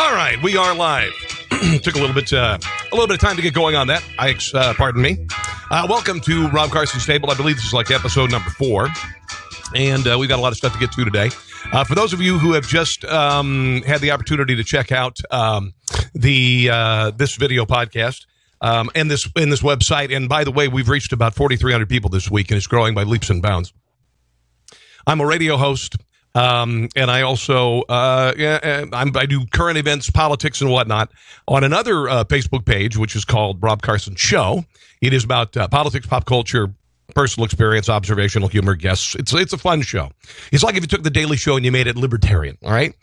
All right, we are live. Took a little bit of time to get going on that. Pardon me. Welcome to Rob Carson's Table. I believe this is like episode number 4, and we've got a lot of stuff to get to today. For those of you who have just had the opportunity to check out this video podcast and this website, and by the way, we've reached about 4,300 people this week, and it's growing by leaps and bounds. I'm a radio host. And I also I do current events, politics, and whatnot on another Facebook page, which is called Rob Carson Show. It is about politics, pop culture, personal experience, observational humor, guests. It's a fun show. It's like if you took The Daily Show and you made it libertarian, all right?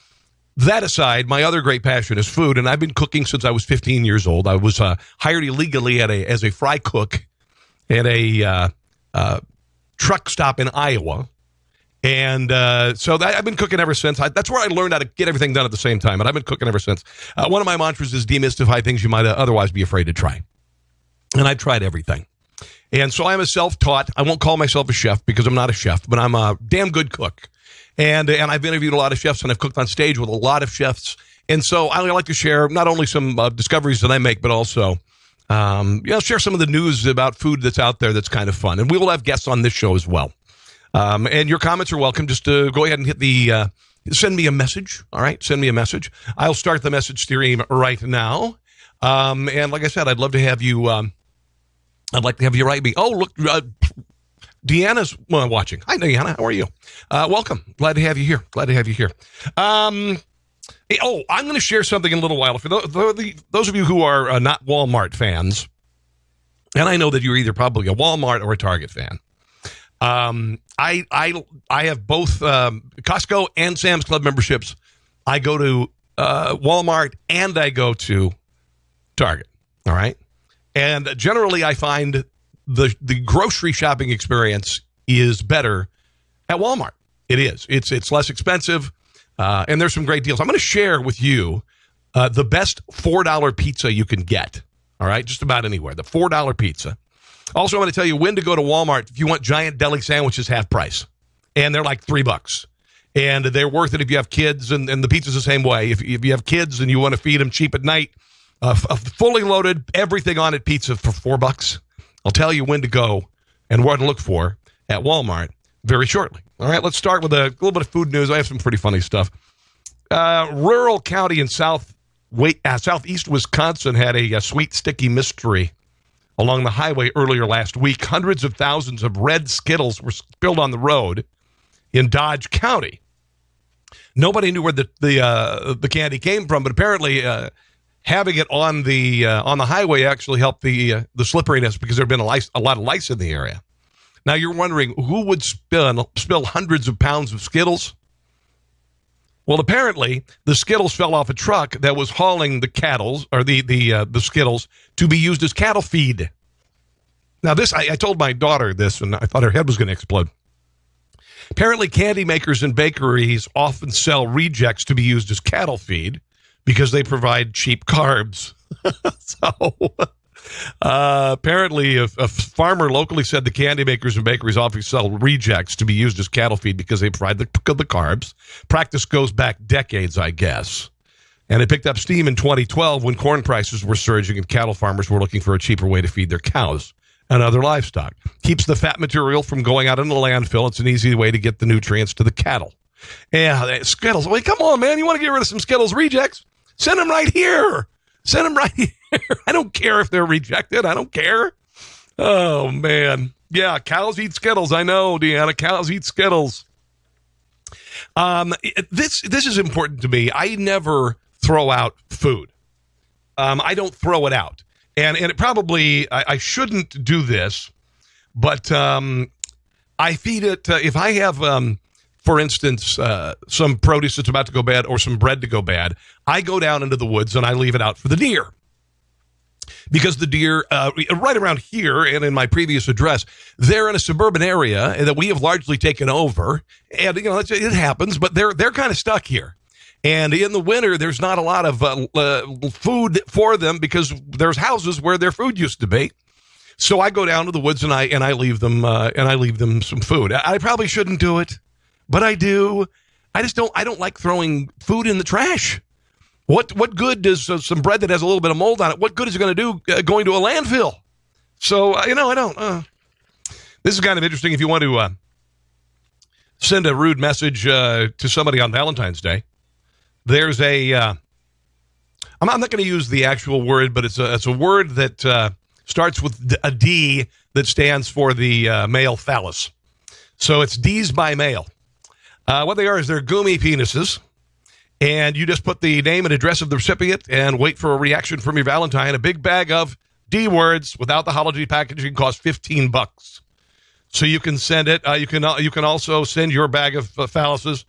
That aside, my other great passion is food, and I've been cooking since I was 15 years old. I was hired illegally as a fry cook at a truck stop in Iowa. And so I've been cooking ever since. That's where I learned how to get everything done at the same time. And I've been cooking ever since. One of my mantras is demystify things you might otherwise be afraid to try. And I've tried everything. And so I'm a self-taught. I won't call myself a chef because I'm not a chef, but I'm a damn good cook. And I've interviewed a lot of chefs, and I've cooked on stage with a lot of chefs. And so I like to share not only some discoveries that I make, but also share some of the news about food that's out there that's kind of fun. And we will have guests on this show as well. And your comments are welcome. Just go ahead and hit the send me a message. All right, send me a message. I'll start the message stream right now. And like I said, I'd love to have you. I'd like to have you write me. Oh, look, Deanna's watching. Hi, Deanna. How are you? Welcome. Glad to have you here. I'm going to share something in a little while. For those of you who are not Walmart fans, and I know that you're either probably a Walmart or a Target fan. I have both Costco and Sam's Club memberships. I go to Walmart and I go to Target. All right, and generally I find the grocery shopping experience is better at Walmart. It is. It's less expensive, and there's some great deals. I'm going to share with you the best $4 pizza you can get. All right, just about anywhere. The $4 pizza. Also, I'm going to tell you when to go to Walmart if you want giant deli sandwiches half price. And they're like $3. And they're worth it if you have kids, and the pizza's the same way. If you have kids and you want to feed them cheap at night, a fully loaded, everything on it pizza for $4. I'll tell you when to go and what to look for at Walmart very shortly. All right, let's start with a little bit of food news. I have some pretty funny stuff. Rural county in southeast Wisconsin had a sweet, sticky mystery along the highway earlier last week. Hundreds of thousands of red Skittles were spilled on the road in Dodge County. Nobody knew where the candy came from, but apparently having it on the highway actually helped the slipperiness because there had been a lot of lice in the area. Now you're wondering who would spill hundreds of pounds of Skittles? Well, apparently the Skittles fell off a truck that was hauling the cattle or the Skittles to be used as cattle feed. Now this, I told my daughter this, and I thought her head was going to explode. Apparently, candy makers and bakeries often sell rejects to be used as cattle feed because they provide cheap carbs. Apparently, a farmer locally said the candy makers and bakeries often sell rejects to be used as cattle feed because they provide the carbs. Practice goes back decades, I guess. And it picked up steam in 2012 when corn prices were surging and cattle farmers were looking for a cheaper way to feed their cows and other livestock. Keeps the fat material from going out into the landfill. It's an easy way to get the nutrients to the cattle. Yeah, Skittles. Wait, come on, man. You want to get rid of some Skittles rejects? Send them right here. Send them right here. I don't care if they're rejected. I don't care. Oh, man. Yeah, cows eat Skittles. I know, Deanna. Cows eat Skittles. This is important to me. I never throw out food. I don't throw it out. And it probably, I shouldn't do this, but I feed it, if I have, for instance, some produce that's about to go bad or some bread to go bad, I go down into the woods and I leave it out for the deer. Because the deer, right around here and in my previous address, they're in a suburban area that we have largely taken over. And, you know, it happens, but they're kind of stuck here. And in the winter, there's not a lot of food for them because there's houses where their food used to be. So I go down to the woods and I leave them some food. I probably shouldn't do it, but I do. I don't like throwing food in the trash. What good does some bread that has a little bit of mold on it, what good is it going to do going to a landfill? So, I don't. This is kind of interesting if you want to send a rude message to somebody on Valentine's Day. There's I'm not going to use the actual word, but it's a word that starts with a D that stands for the male phallus. So it's D's by male. What they are is they're gummy penises. And you just put the name and address of the recipient and wait for a reaction from your Valentine. A big bag of D words without the holiday packaging costs $15. So you can send it. You can also send your bag of phalluses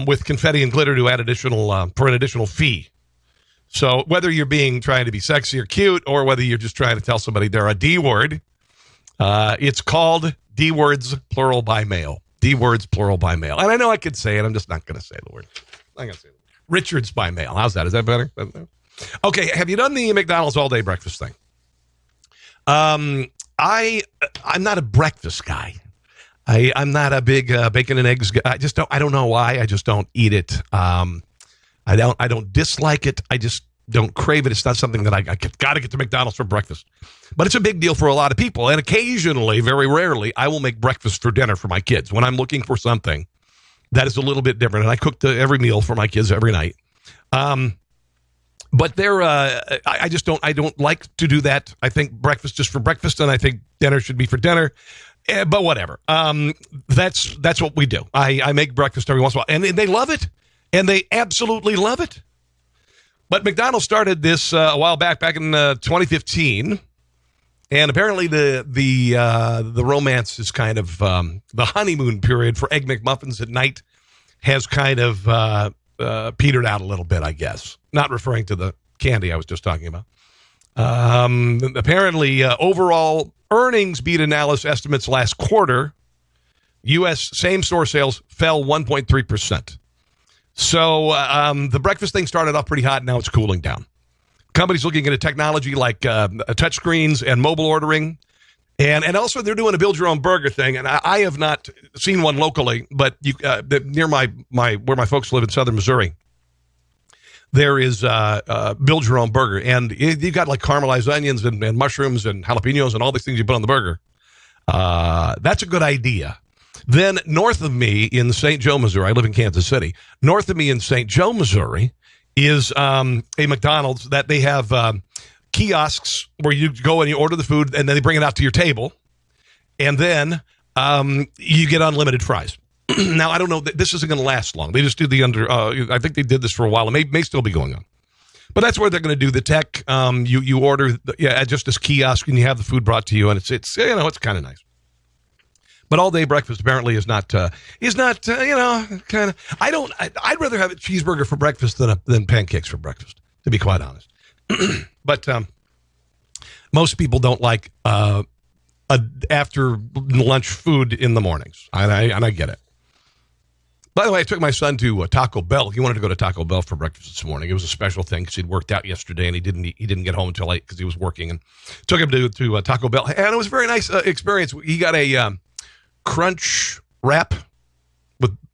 with confetti and glitter to add for an additional fee. So whether you're trying to be sexy or cute, or whether you're just trying to tell somebody they're a D word, it's called D words plural by male. D words plural by male. And I know I could say it. I'm just not going to say the word. I'm going to say it. Richards by mail. How's that? Is that better? Okay. Have you done the McDonald's all day breakfast thing? I'm not a breakfast guy. I'm not a big bacon and eggs guy. I don't know why. I just don't eat it. I don't dislike it. I just don't crave it. It's not something that I got to get to McDonald's for breakfast. But it's a big deal for a lot of people. And occasionally, very rarely, I will make breakfast for dinner for my kids when I'm looking for something that is a little bit different. And I cook every meal for my kids every night. But I just don't like to do that. I think breakfast just for breakfast, and I think dinner should be for dinner. But whatever. That's what we do. I make breakfast every once in a while, and they love it, and they absolutely love it. But McDonald's started this a while back in 2015, and apparently the romance is kind of the honeymoon period for Egg McMuffins at night has kind of petered out a little bit, I guess. Not referring to the candy I was just talking about. Apparently, overall earnings beat analyst estimates last quarter. U.S. same-store sales fell 1.3%. So the breakfast thing started off pretty hot, and now it's cooling down. Companies looking into technology like touchscreens and mobile ordering. And also they're doing a build-your-own burger thing, and I have not seen one locally, but near where my folks live in southern Missouri, there is build-your-own burger. And you've got like caramelized onions and mushrooms and jalapenos and all these things you put on the burger. That's a good idea. Then north of me in St. Joe, Missouri, I live in Kansas City. North of me in St. Joe, Missouri, is a McDonald's that they have kiosks where you go and you order the food, and then they bring it out to your table, and then you get unlimited fries. Now, I don't know. This isn't going to last long. They just do I think they did this for a while. It may still be going on. But that's where they're going to do the tech. You order just this kiosk, and you have the food brought to you, and it's kind of nice. But all day breakfast apparently is not kind of. I'd rather have a cheeseburger for breakfast than pancakes for breakfast, to be quite honest. But most people don't like after lunch food in the mornings, and I get it. By the way, I took my son to Taco Bell. He wanted to go to Taco Bell for breakfast this morning. It was a special thing because he'd worked out yesterday, and he didn't get home until late because he was working. And took him to Taco Bell, and it was a very nice experience. He got a crunch wrap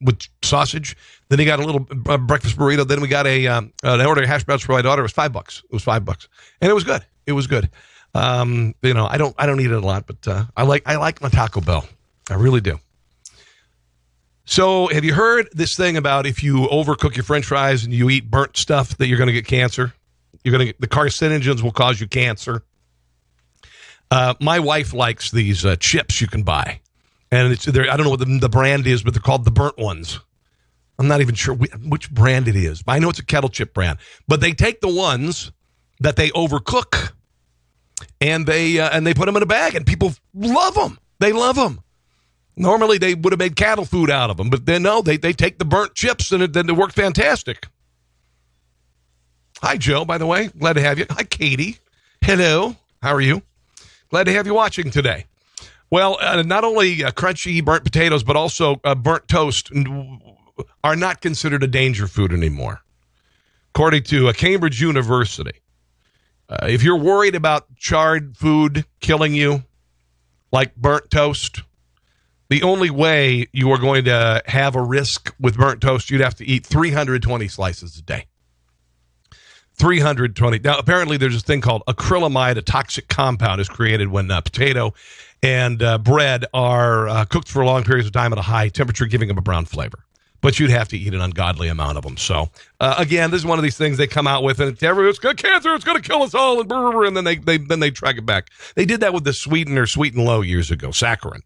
with sausage. Then he got a little breakfast burrito. Then we got an order of hash browns for my daughter. It was $5. It was $5, and it was good. It was good. I don't eat it a lot, but I like my Taco Bell. I really do. So have you heard this thing about if you overcook your French fries and you eat burnt stuff that you're going to get cancer? The carcinogens will cause you cancer. My wife likes these chips you can buy, and I don't know what the brand is, but they're called the burnt ones. I'm not even sure which brand it is, but I know it's a kettle chip brand. But they take the ones that they overcook, and they put them in a bag, and people love them. They love them. Normally, they would have made cattle food out of them, but then no, they take the burnt chips, and then it worked fantastic. Hi, Joe, by the way. Glad to have you. Hi, Katie. Hello. How are you? Glad to have you watching today. Well, not only crunchy burnt potatoes, but also burnt toast are not considered a danger food anymore, according to Cambridge University. If you're worried about charred food killing you, like burnt toast, the only way you are going to have a risk with burnt toast, you'd have to eat 320 slices a day. 320. Now, apparently, there's this thing called acrylamide. A toxic compound is created when potato and bread are cooked for long periods of time at a high temperature, giving them a brown flavor. But you'd have to eat an ungodly amount of them. So, again, this is one of these things they come out with, and it's got cancer, it's going to kill us all, and then they track it back. They did that with the Sweet and Low years ago, saccharin,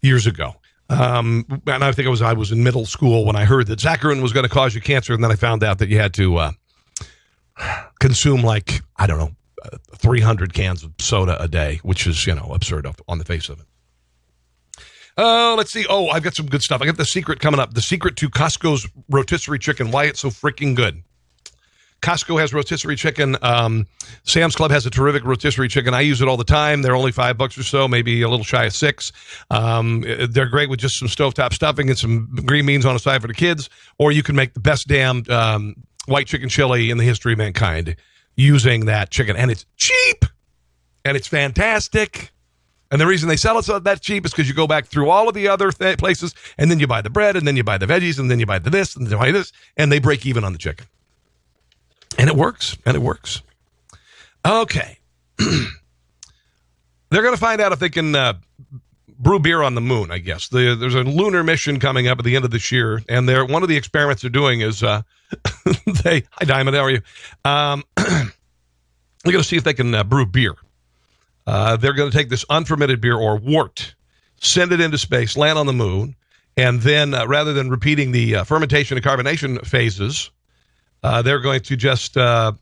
years ago. And I think I was in middle school when I heard that saccharin was going to cause you cancer, and then I found out that you had to consume 300 cans of soda a day, which is, absurd on the face of it. Let's see. Oh, I've got some good stuff. I got the secret coming up. The secret to Costco's rotisserie chicken. Why it's so freaking good. Costco has rotisserie chicken. Sam's Club has a terrific rotisserie chicken. I use it all the time. They're only $5 or so, maybe a little shy of $6. They're great with just some stovetop stuffing and some green beans on the side for the kids. Or you can make the best damn white chicken chili in the history of mankind using that chicken. And it's cheap. And it's fantastic. And the reason they sell it so that cheap is because you go back through all of the other places, and then you buy the bread, and then you buy the veggies, and then you buy the this, and then you buy this, and they break even on the chicken. And it works. Okay. They're going to find out if they can brew beer on the moon, I guess. There's a lunar mission coming up at the end of this year, and one of the experiments they're doing is hi, Diamond, how are you? They're going to see if they can brew beer. They're going to take this unfermented beer, or wort, send it into space, land on the moon, and then rather than repeating the fermentation and carbonation phases, they're going to just, combine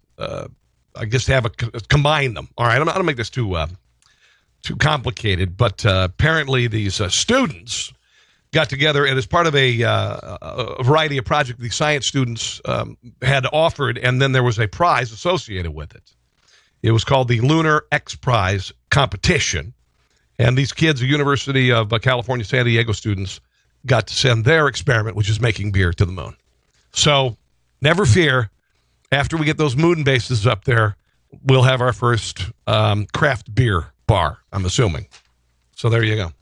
them. All right, I'm not going to make this too complicated, but apparently these students got together, and as part of a variety of projects the science students had offered, and then there was a prize associated with it. It was called the Lunar X Prize Competition, and these kids, the University of California, San Diego students, got to send their experiment, which is making beer, to the moon. So, never fear, after we get those moon bases up there, we'll have our first craft beer bar, I'm assuming. So there you go.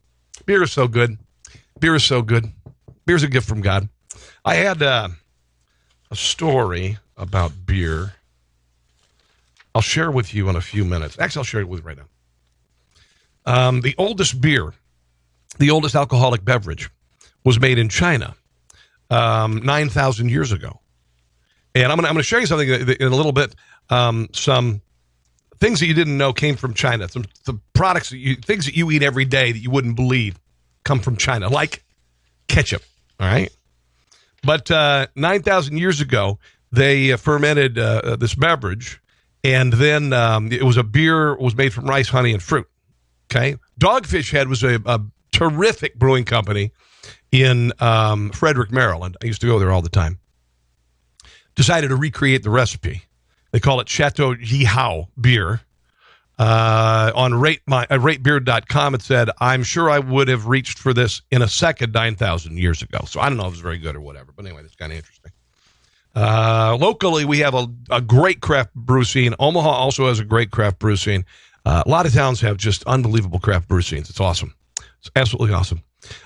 Beer is so good. Beer's a gift from God. I had a story about beer I'll share with you in a few minutes. Actually, I'll share it with you right now. The oldest beer, the oldest alcoholic beverage, was made in China 9,000 years ago. And I'm going to show you something in a little bit. Some things that you didn't know came from China. Some products, things that you eat every day that you wouldn't believe come from China, like ketchup. All right. But 9,000 years ago, they fermented this beverage. And then it was a beer was made from rice, honey, and fruit. Okay, Dogfish Head was a terrific brewing company in Frederick, Maryland. I used to go there all the time. Decided to recreate the recipe. They call it Chateau Yihao beer. On ratebeer.com, it said, "I'm sure I would have reached for this in a second 9,000 years ago." So I don't know if it was very good or whatever. But anyway, that's kind of interesting. Locally, we have a great craft brew scene. Omaha also has a great craft brew scene. A lot of towns have just unbelievable craft brew scenes. It's awesome. It's absolutely awesome.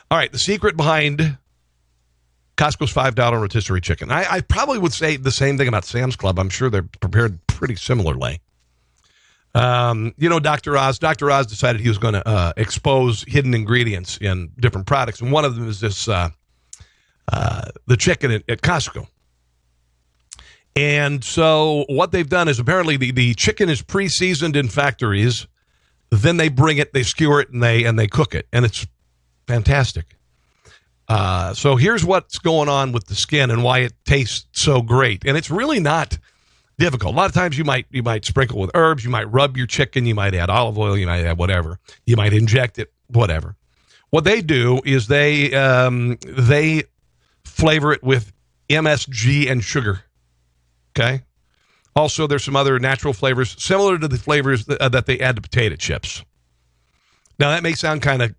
All right, the secret behind Costco's $5 rotisserie chicken. I probably would say the same thing about Sam's Club. I'm sure they're prepared pretty similarly. Dr. Oz. Dr. Oz decided he was going to expose hidden ingredients in different products, and one of them is this the chicken at Costco. And so what they've done is apparently the chicken is pre-seasoned in factories. Then they bring it, they skewer it, and they cook it, and it's fantastic. So here's what's going on with the skin and why it tastes so great, and it's really not difficult. A lot of times you might sprinkle with herbs, you might rub your chicken, you might add olive oil, you might add whatever, you might inject it, whatever. What they do is they flavor it with MSG and sugar. Okay. Also, there's some other natural flavors similar to the flavors that they add to potato chips. Now, that may sound kind of,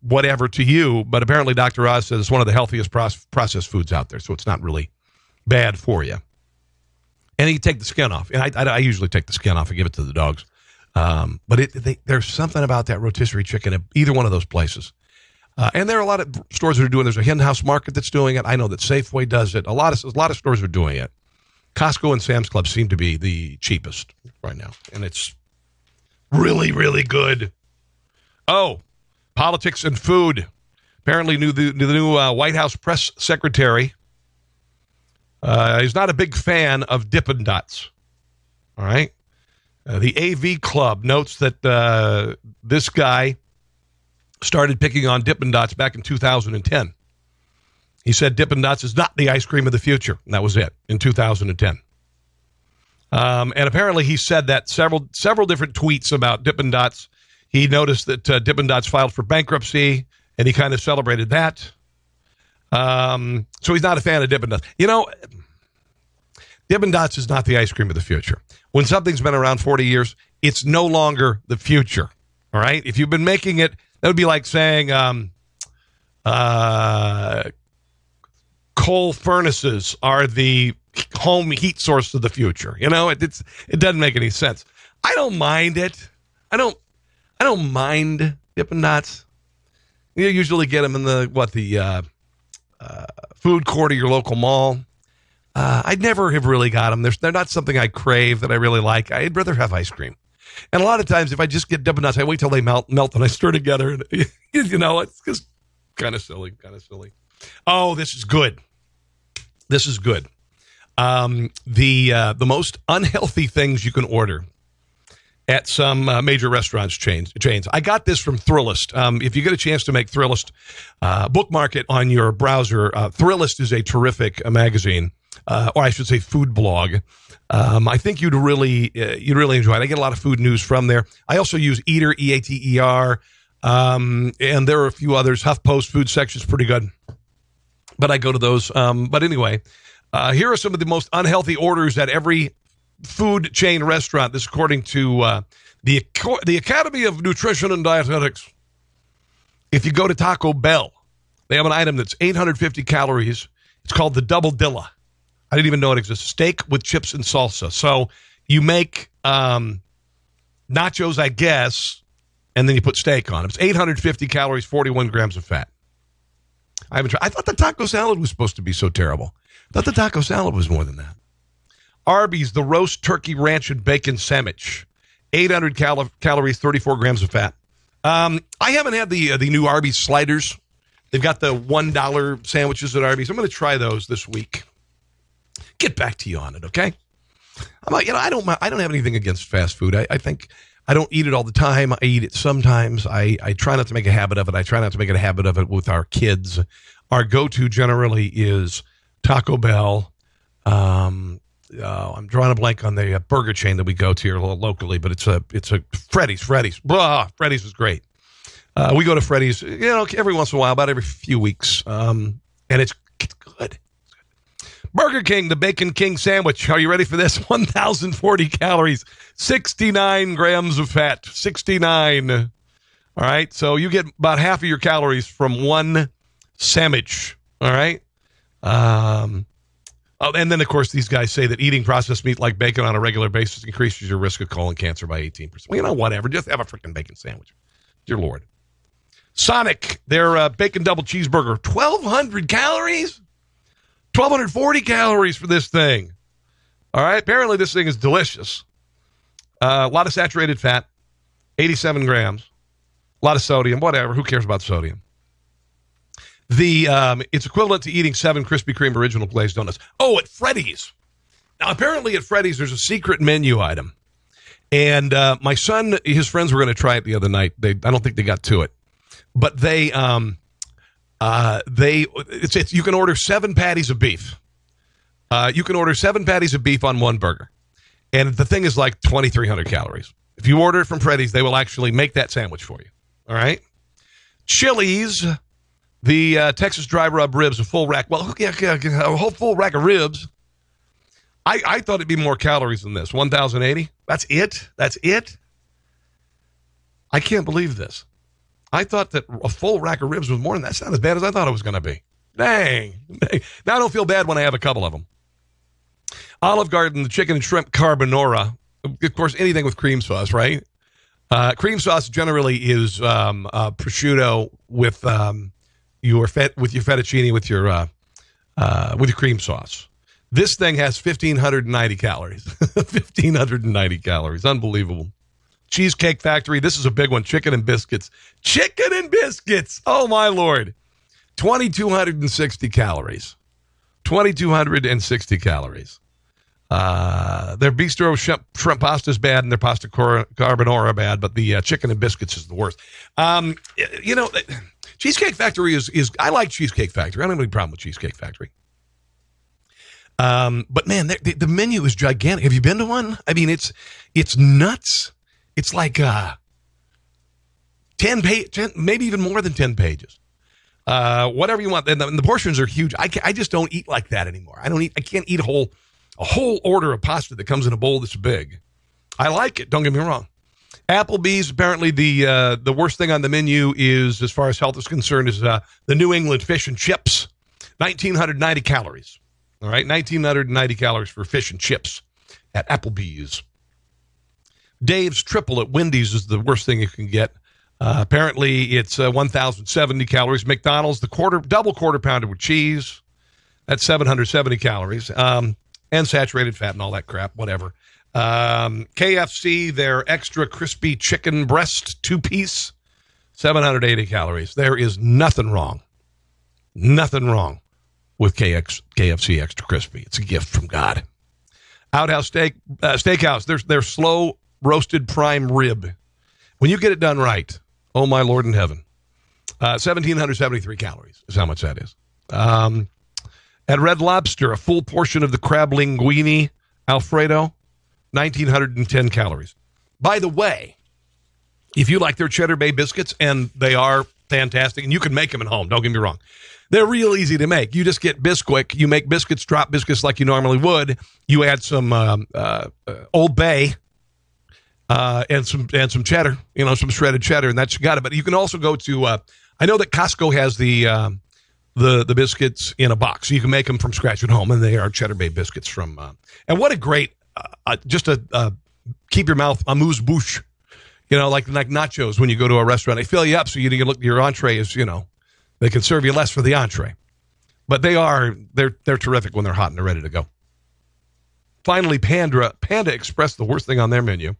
whatever to you, but apparently Dr. Oz says it's one of the healthiest processed foods out there, so it's not really bad for you. And you take the skin off. And I usually take the skin off and give it to the dogs. But there's something about that rotisserie chicken at either one of those places. And there are a lot of stores that are doing it. There's a Hen House Market that's doing it. I know that Safeway does it. A lot of stores are doing it. Costco and Sam's Club seem to be the cheapest right now, and it's really, really good. Oh, politics and food. Apparently, the new White House press secretary is not a big fan of Dippin' Dots. All right? The AV Club notes that this guy started picking on Dippin' Dots back in 2010. He said Dippin' Dots is not the ice cream of the future. And that was it, in 2010. And apparently he said that several different tweets about Dippin' Dots. He noticed that Dippin' Dots filed for bankruptcy, and he kind of celebrated that. So he's not a fan of Dippin' Dots. You know, Dippin' Dots is not the ice cream of the future. When something's been around 40 years, it's no longer the future. All right? If you've been making it, that would be like saying coal furnaces are the home heat source of the future. You know, it doesn't make any sense. I don't mind it. I don't mind Dippin' Dots. You usually get them in the food court of your local mall. I'd never have really got them. They're not something I crave that I really like. I'd rather have ice cream. And a lot of times, if I just get Dippin' Dots, I wait till they melt, and I stir together. And, you know, it's just kind of silly. Oh, this is good. This is good. The most unhealthy things you can order at some major restaurants chains. I got this from Thrillist. If you get a chance to make Thrillist, bookmark it on your browser. Thrillist is a terrific magazine, or I should say food blog. I think you'd really enjoy it. I get a lot of food news from there. I also use Eater, Eater, and there are a few others. HuffPost food section is pretty good, but I go to those. But anyway, here are some of the most unhealthy orders at every food chain restaurant. This, according to the Academy of Nutrition and Dietetics. If you go to Taco Bell, they have an item that's 850 calories. It's called the Double Dilla. I didn't even know it exists. Steak with chips and salsa. So you make nachos, I guess, and then you put steak on them. It's 850 calories, 41 grams of fat. I haven't tried. I thought the taco salad was supposed to be so terrible. I thought the taco salad was more than that. Arby's, the roast turkey ranch and bacon sandwich. 800 calories, 34 grams of fat. I haven't had the new Arby's sliders. They've got the $1 sandwiches at Arby's. I'm going to try those this week. Get back to you on it, okay? I don't have anything against fast food. I think I don't eat it all the time. I eat it sometimes. I try not to make a habit of it. I try not to make a habit of it with our kids. Our go-to generally is Taco Bell. I'm drawing a blank on the burger chain that we go to here locally, but it's a Freddy's. Blah, Freddy's is great. We go to Freddy's, every once in a while, about every few weeks, and it's good. Burger King, the Bacon King sandwich. Are you ready for this? 1,040 calories, 69 grams of fat, 69. All right, so you get about half of your calories from one sandwich. All right. And then, of course, these guys say that eating processed meat like bacon on a regular basis increases your risk of colon cancer by 18%. Well, whatever. Just have a freaking bacon sandwich. Dear Lord. Sonic, their bacon double cheeseburger, 1,200 calories? 1,240 calories for this thing. All right. Apparently, this thing is delicious. A lot of saturated fat, 87 grams. A lot of sodium. Whatever. Who cares about sodium? It's equivalent to eating 7 Krispy Kreme original glazed donuts. Oh, at Freddy's. Now, apparently at Freddy's, there's a secret menu item. And my son, his friends were going to try it the other night. I don't think they got to it. But you can order 7 patties of beef. You can order 7 patties of beef on one burger. And the thing is like 2,300 calories. If you order it from Freddy's, they will actually make that sandwich for you. All right? Chili's. The Texas dry rub ribs, a full rack. Well, a whole full rack of ribs. I thought it'd be more calories than this. 1,080. That's it. I can't believe this. I thought that a full rack of ribs was more than that. That's not as bad as I thought it was going to be. Dang. Now I don't feel bad when I have a couple of them. Olive Garden, the chicken and shrimp carbonara. Of course, anything with cream sauce, right? Cream sauce generally is prosciutto with your fettuccine with your cream sauce. This thing has 1,590 calories. 1,590 calories. Unbelievable. Cheesecake Factory. This is a big one. Chicken and biscuits. Chicken and biscuits. Oh, my Lord. 2,260 calories. 2,260 calories. Their bistro shrimp pasta is bad, and their pasta carbonara bad, but the chicken and biscuits is the worst. Cheesecake Factory is I like Cheesecake Factory. I don't have any problem with Cheesecake Factory. But man, the menu is gigantic. Have you been to one? I mean, it's nuts. It's like 10 maybe even more than 10 pages. Whatever you want. And the portions are huge. I just don't eat like that anymore. I can't eat a whole order of pasta that comes in a bowl this big. I like it. Don't get me wrong. Applebee's, apparently the worst thing on the menu is, as far as health is concerned, is the New England fish and chips. 1,990 calories. All right, 1,990 calories for fish and chips at Applebee's. Dave's Triple at Wendy's is the worst thing you can get. Apparently, it's 1,070 calories. McDonald's, the double quarter pounder with cheese, that's 770 calories. And saturated fat and all that crap, whatever. KFC, their extra crispy chicken breast 2-piece, 780 calories. There is nothing wrong with KFC extra crispy. It's a gift from God. Outhouse Steakhouse, their slow roasted prime rib. When you get it done right, oh my Lord in heaven, 1,773 calories is how much that is. At Red Lobster, a full portion of the crab linguine Alfredo, 1,910 calories. By the way, if you like their Cheddar Bay biscuits, and they are fantastic, and you can make them at home, don't get me wrong. They're real easy to make. You just get Bisquick. You make biscuits, drop biscuits like you normally would. You add some Old Bay and some cheddar, some shredded cheddar, and that's got it. But you can also go to, I know that Costco has the biscuits in a box. You can make them from scratch at home, and they are Cheddar Bay biscuits from, and what a great, keep your mouth amuse-bouche, like nachos when you go to a restaurant. They fill you up so you can look, your entree is, they can serve you less for the entree. But they're terrific when they're hot and they're ready to go. Finally, Panda Express, the worst thing on their menu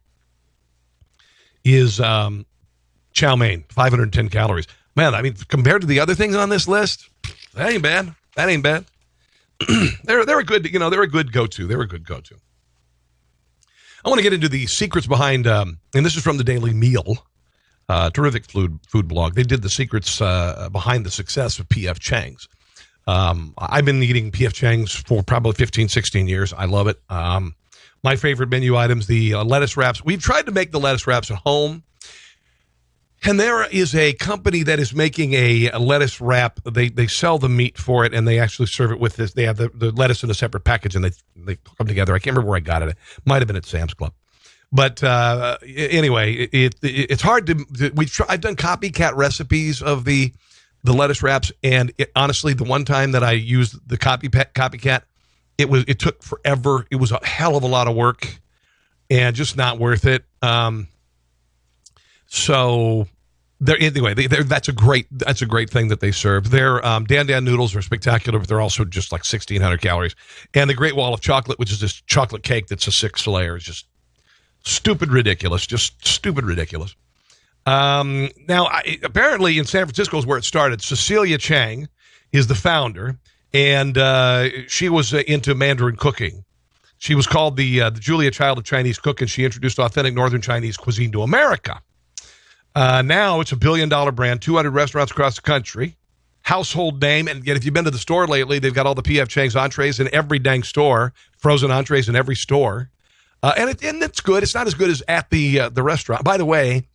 is chow mein, 510 calories. Man, I mean, compared to the other things on this list, that ain't bad. They're a good, they're a good go-to. I want to get into the secrets behind, and this is from the Daily Meal, terrific food blog. They did the secrets behind the success of PF Chang's. I've been eating PF Chang's for probably 15, 16 years. I love it. My favorite menu items, the lettuce wraps. We've tried to make the lettuce wraps at home. And there is a company that is making a lettuce wrap. They sell the meat for it, and they actually serve it with this. They have the lettuce in a separate package, and they come together. I can't remember where I got it. It might have been at Sam's Club. But anyway, it's hard to. I've done copycat recipes of the lettuce wraps, and honestly, the one time that I used the copycat, it took forever. It was a hell of a lot of work, and just not worth it. So that's a great thing that they serve. Their Dan noodles are spectacular, but they're also just like 1,600 calories. And the Great Wall of Chocolate, which is this chocolate cake that's a 6 layer, is just stupid ridiculous. Now, apparently in San Francisco is where it started. Cecilia Chang is the founder, and she was into Mandarin cooking. She was called the Julia Child of Chinese Cook, and she introduced authentic Northern Chinese cuisine to America. Now it's $1 billion brand, 200 restaurants across the country, household name. And yet, if you've been to the store lately, they've got all the PF Chang's entrees in every dang store, frozen entrees in every store. And it's good. It's not as good as at the restaurant. By the way,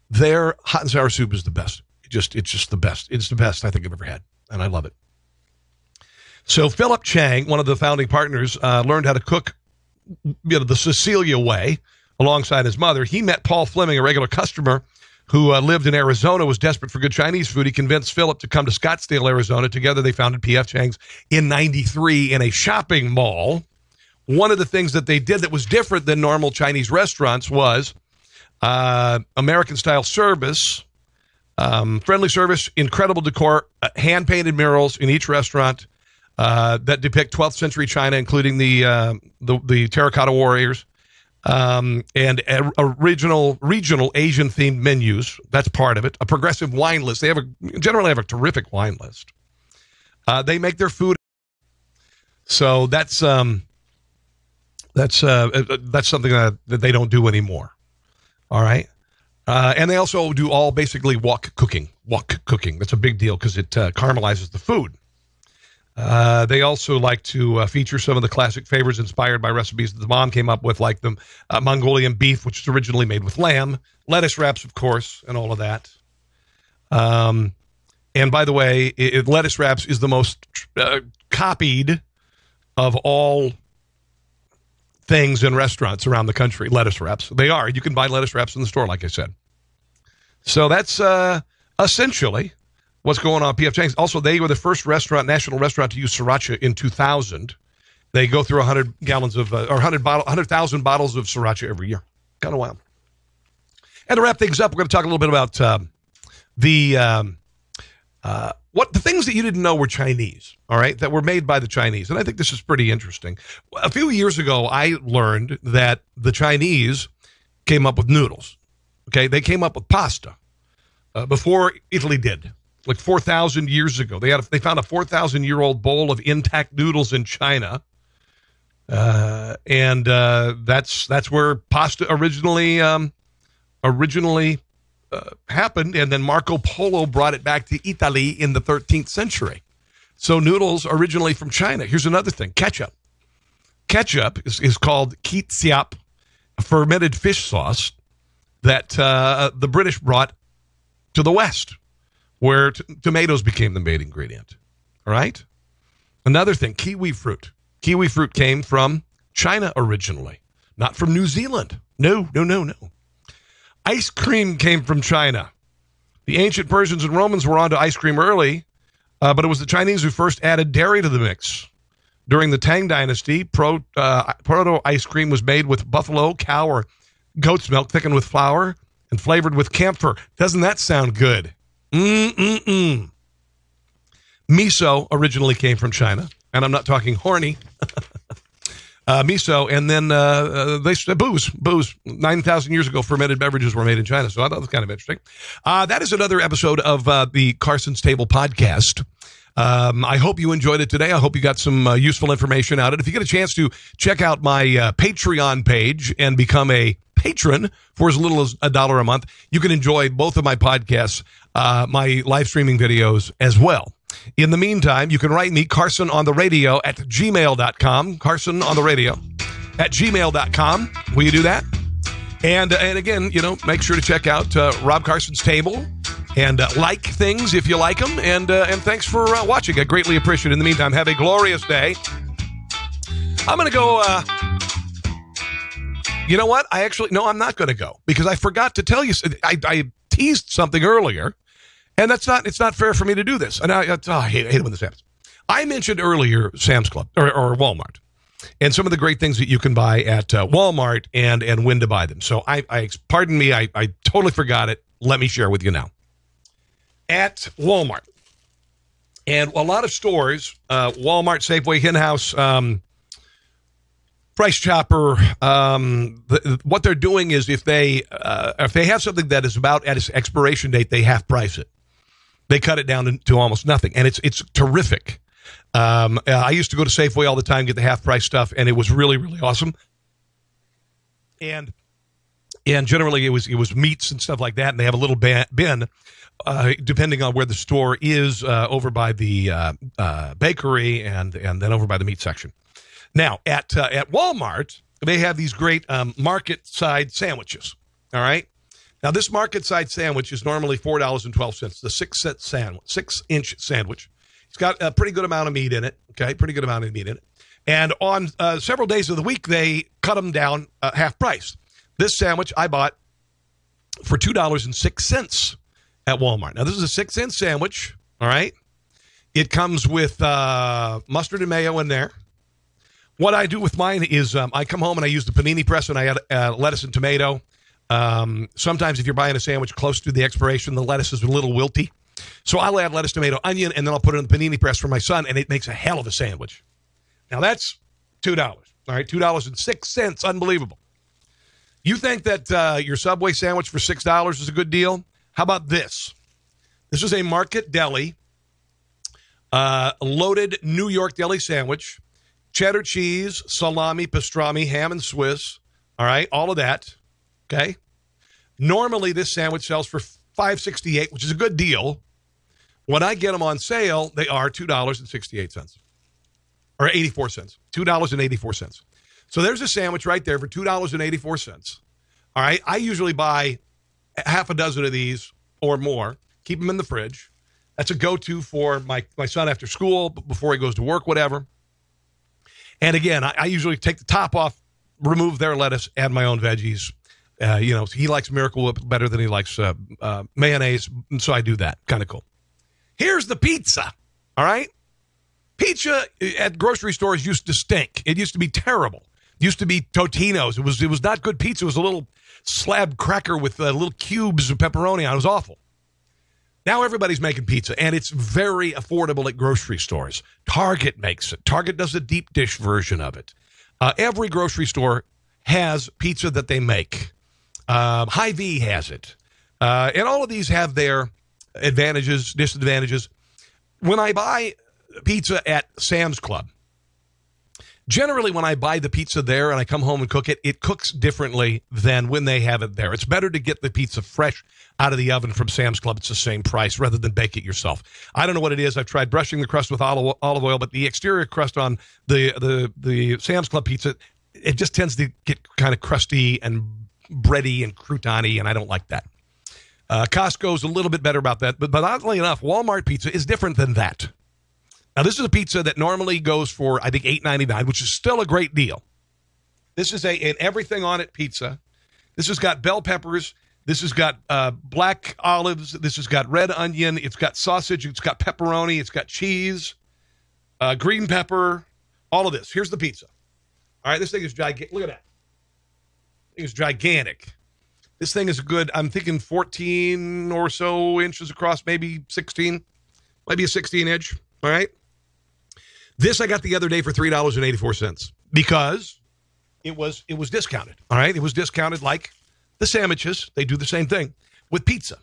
their hot and sour soup is the best. It's just the best. It's the best I think I've ever had, and I love it. So Philip Chang, one of the founding partners, learned how to cook the Cecilia way alongside his mother. He met Paul Fleming, a regular customer who lived in Arizona, was desperate for good Chinese food. He convinced Philip to come to Scottsdale, Arizona. Together, they founded PF Chang's in '93 in a shopping mall. One of the things that they did that was different than normal Chinese restaurants was American-style service, friendly service, incredible decor, hand-painted murals in each restaurant, that depict 12th century China, including the terracotta warriors, and regional Asian themed menus. That's part of it. A progressive wine list. They generally have a terrific wine list. They make their food. So that's something that they don't do anymore. All right. And they also do all basically wok cooking. That's a big deal because it caramelizes the food. They also like to feature some of the classic favors inspired by recipes that the mom came up with, like the Mongolian beef, which is originally made with lamb, lettuce wraps, of course, and all of that. And by the way, lettuce wraps is the most copied of all things in restaurants around the country. Lettuce wraps. They are. You can buy lettuce wraps in the store, like I said. So that's essentially what's going on at PF Chang's. Also, they were the first national restaurant to use sriracha in 2000. They go through 100,000 bottles of sriracha every year. Kind of wild. And to wrap things up, we're going to talk a little bit about the things that you didn't know were Chinese, all right, that were made by the Chinese. And I think this is pretty interesting. A few years ago, I learned that the Chinese came up with noodles. Okay, they came up with pasta before Italy did. Like 4,000 years ago, they found a 4,000-year-old bowl of intact noodles in China, and that's where pasta originally happened. And then Marco Polo brought it back to Italy in the 13th century. So noodles originally from China. Here's another thing: ketchup. Ketchup is called ketchup, a fermented fish sauce that the British brought to the West, where tomatoes became the main ingredient. All right? Another thing, kiwi fruit. Kiwi fruit came from China originally, not from New Zealand. No. Ice cream came from China. The ancient Persians and Romans were onto ice cream early, but it was the Chinese who first added dairy to the mix. During the Tang Dynasty, proto ice cream was made with buffalo, cow, or goat's milk, thickened with flour, and flavored with camphor. Doesn't that sound good? Miso originally came from China, and I'm not talking horny. Miso, and then booze. 9,000 years ago, fermented beverages were made in China, so I thought that was kind of interesting. That is another episode of the Carson's Table podcast. I hope you enjoyed it today. I hope you got some useful information out of it. If you get a chance to check out my Patreon page and become a patron for as little as $1 a month, you can enjoy both of my podcasts, my live streaming videos as well. In the meantime, you can write me, Carson on the radio at gmail.com. Carson on the radio at gmail.com. Will you do that? And again, make sure to check out Rob Carson's Table and like things if you like them. And thanks for watching. I greatly appreciate it. In the meantime, have a glorious day. I'm going to go. You know what? I'm not going to go because I forgot to tell you. I teased something earlier. And it's not fair for me to do this. And I hate it when this happens. I mentioned earlier Sam's Club or Walmart and some of the great things that you can buy at Walmart and when to buy them. So pardon me, I totally forgot it. Let me share with you now. At Walmart and a lot of stores, Walmart, Safeway, Hen House, Price Chopper, what they're doing is if they have something that is about at its expiration date, they half price it. They cut it down to almost nothing, and it's terrific. I used to go to Safeway all the time, get the half price stuff, and it was really, really awesome. And generally it was meats and stuff like that, and they have a little bin, depending on where the store is, over by the bakery and then over by the meat section. Now at Walmart, they have these great market side sandwiches. All right. Now, this market side sandwich is normally $4.12, the 6-inch sandwich. It's got a pretty good amount of meat in it, okay, And on several days of the week, they cut them down half price. This sandwich I bought for $2.06 at Walmart. Now, this is a 6-inch sandwich, all right? It comes with mustard and mayo in there. What I do with mine is I come home and I use the panini press and I add lettuce and tomato. Sometimes if you're buying a sandwich close to the expiration, the lettuce is a little wilty. So I'll add lettuce, tomato, onion, and then I'll put it in the panini press for my son, and it makes a hell of a sandwich. Now, that's $2. All right, $2.06. Unbelievable. You think that your Subway sandwich for $6 is a good deal? How about this? This is a Market Deli loaded New York deli sandwich. Cheddar cheese, salami, pastrami, ham and Swiss. All right, all of that. Okay. Normally, this sandwich sells for $5.68, which is a good deal. When I get them on sale, they are $2.68 or 84 cents. $2.84. So there's a sandwich right there for $2.84. All right. I usually buy half a dozen of these or more, keep them in the fridge. That's a go-to for my son after school, before he goes to work, whatever. And again, I usually take the top off, remove their lettuce, add my own veggies. He likes Miracle Whip better than he likes mayonnaise, so I do that. Kind of cool. Here's the pizza, all right? Pizza at grocery stores used to stink. It used to be terrible. It used to be Totino's. It was not good pizza. It was a little slab cracker with little cubes of pepperoni on it. It was awful. Now everybody's making pizza, and it's very affordable at grocery stores. Target makes it. Target does a deep dish version of it. Every grocery store has pizza that they make. Hy-Vee has it. And all of these have their advantages, disadvantages. When I buy pizza at Sam's Club, generally when I buy the pizza there and I come home and cook it, it cooks differently than when they have it there. It's better to get the pizza fresh out of the oven from Sam's Club. It's the same price rather than bake it yourself. I don't know what it is. I've tried brushing the crust with olive oil, but the exterior crust on the Sam's Club pizza, it just tends to get kind of crusty and bready and croutony, and I don't like that. Costco's a little bit better about that, but oddly enough, Walmart pizza is different than that. Now, this is a pizza that normally goes for, I think, $8.99, which is still a great deal. This is an everything on it pizza. This has got bell peppers. This has got black olives. This has got red onion. It's got sausage. It's got pepperoni. It's got cheese, green pepper, all of this. Here's the pizza. All right, this thing is gigantic. Look at that. This thing is gigantic. This thing is good. I'm thinking 14 or so inches across, maybe 16. Might be a 16-inch. All right. This I got the other day for $3.84 because it was discounted. All right. It was discounted like the sandwiches. They do the same thing with pizza.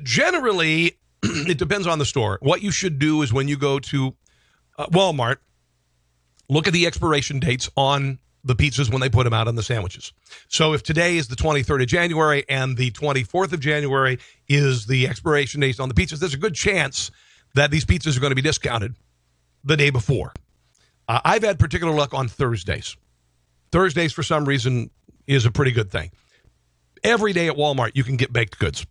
Generally, it depends on the store. What you should do is when you go to Walmart, look at the expiration dates on the pizzas when they put them out on the sandwiches. So if today is the 23rd of January and the 24th of January is the expiration dates on the pizzas, there's a good chance that these pizzas are going to be discounted the day before. I've had particular luck on Thursdays. Thursdays, for some reason, is a pretty good thing. Every day at Walmart, you can get baked goods,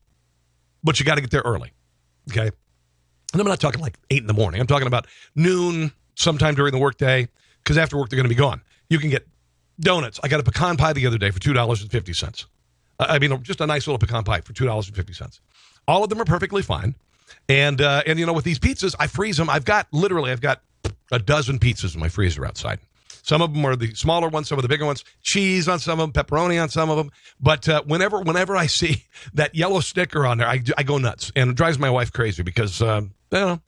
but you got to get there early, okay? And I'm not talking like 8 in the morning. I'm talking about noon, sometime during the workday, because after work, they're going to be gone. You can get donuts. I got a pecan pie the other day for $2.50. Just a nice little pecan pie for $2.50. All of them are perfectly fine. And with these pizzas, I freeze them. I've got a dozen pizzas in my freezer outside. Some of them are the smaller ones, some of the bigger ones, cheese on some of them, pepperoni on some of them. But whenever I see that yellow sticker on there, I go nuts. And it drives my wife crazy because, I don't know.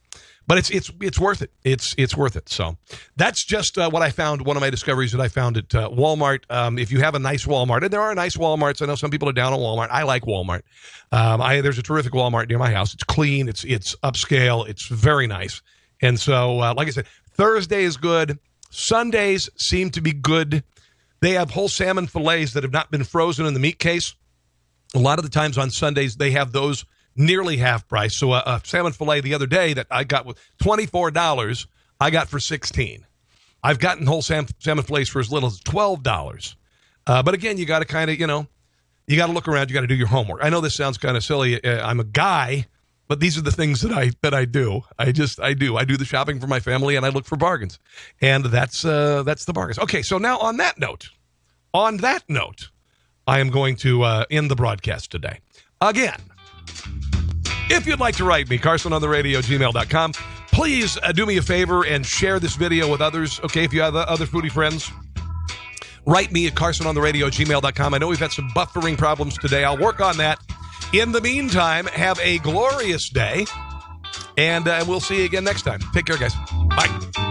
But it's worth it. It's worth it. So that's just what I found, one of my discoveries that I found at Walmart. If you have a nice Walmart, and there are nice Walmarts. I know some people are down on Walmart. I like Walmart. There's a terrific Walmart near my house. It's clean. It's upscale. It's very nice. And so, like I said, Thursday is good. Sundays seem to be good. They have whole salmon fillets that have not been frozen in the meat case. A lot of the times on Sundays, they have those nearly half price. So a salmon fillet the other day that I got with $24, I got for $16. I've gotten whole salmon fillets for as little as $12. But again, you got to kind of, you got to look around. You got to do your homework. I know this sounds kind of silly. I'm a guy, but these are the things that I do. I do. I do the shopping for my family, and I look for bargains. And that's the bargains. Okay, so now on that note, I am going to end the broadcast today. Again, if you'd like to write me, CarsonOnTheRadio@gmail.com, please do me a favor and share this video with others, okay, if you have other foodie friends. Write me at CarsonOnTheRadio@gmail.com. I know we've had some buffering problems today. I'll work on that. In the meantime, have a glorious day, and we'll see you again next time. Take care, guys. Bye.